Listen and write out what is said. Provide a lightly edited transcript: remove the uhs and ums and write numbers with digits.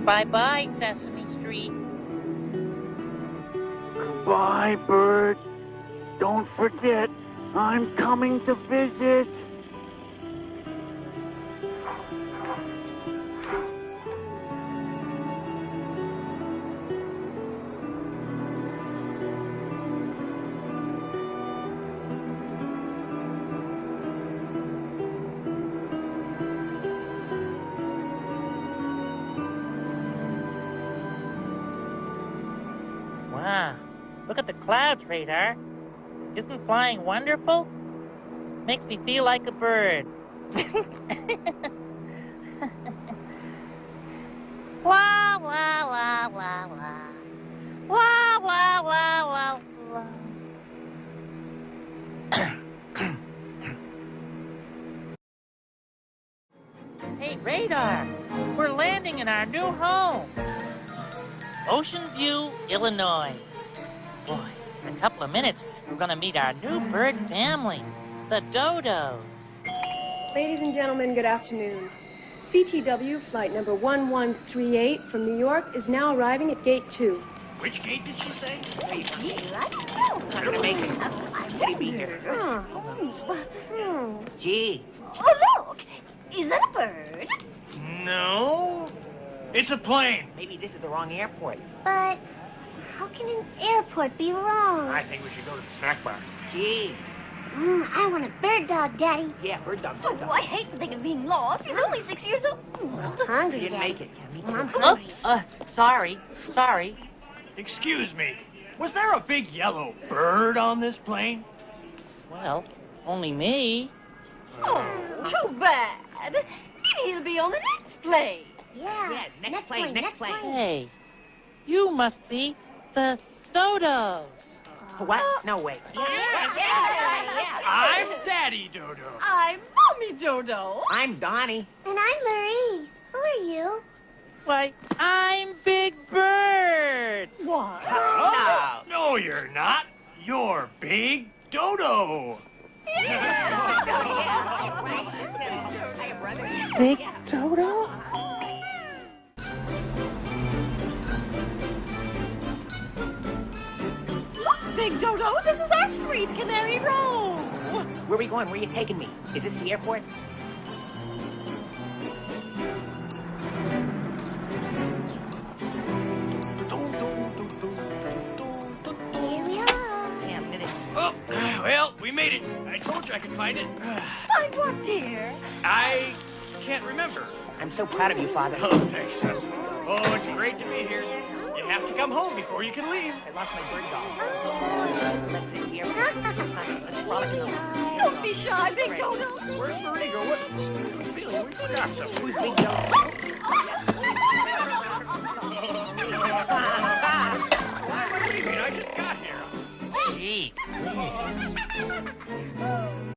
Bye-bye, Sesame Street. Goodbye, bird. Don't forget, I'm coming to visit. Wow, look at the clouds, Radar. Isn't flying wonderful? Makes me feel like a bird. Wah, wah, wah, wah, wah. Wah, wah, wah, wah, wah. Hey, Radar, we're landing in our new home. Ocean View, Illinois. Boy, in a couple of minutes, we're going to meet our new bird family, the Dodos. Ladies and gentlemen, good afternoon. CTW flight number 1138 from New York is now arriving at gate 2. Which gate did she say? Gee, I don't know. I'm gonna make it. City be here. Gee. Oh, look. Is that a bird? No. It's a plane. Maybe this is the wrong airport. But how can an airport be wrong? I think we should go to the snack bar. Gee. I want a bird dog, Daddy. Yeah, bird dog, Oh, bird dog. I hate to think of being lost. He's only 6 years old. I'm hungry, You didn't Daddy. make it. Yeah, me too. I'm hungry. Oops, sorry. Excuse me. Was there a big yellow bird on this plane? Well, only me. Oh, too bad. Maybe he'll be on the next plane. Yeah, next plane, next plane. Say, you must be the Dodos. What? No way. I'm Daddy Dodo. I'm Mommy Dodo. I'm Donnie. And I'm Marie. Who are you? Why, I'm Big Bird. What? Oh, no, you're not. You're Big Dodo. Big Dodo? Big Dodo, this is our street, Canary Row. Where are we going? Where are you taking me? Is this the airport? Here we are. Damn, did it? Oh, well, we made it. I told you I could find it. Find what, dear? I can't remember. I'm so proud of you, Father. Oh, thanks, son. Oh, it's great to be here. You have to come home before you can leave. I lost my bird dog. Let's sit here. Let's frolic in the Don't be shy, Big Dodo. Where's Marie? What? I have a feeling we forgot something. Who's Big Dodo?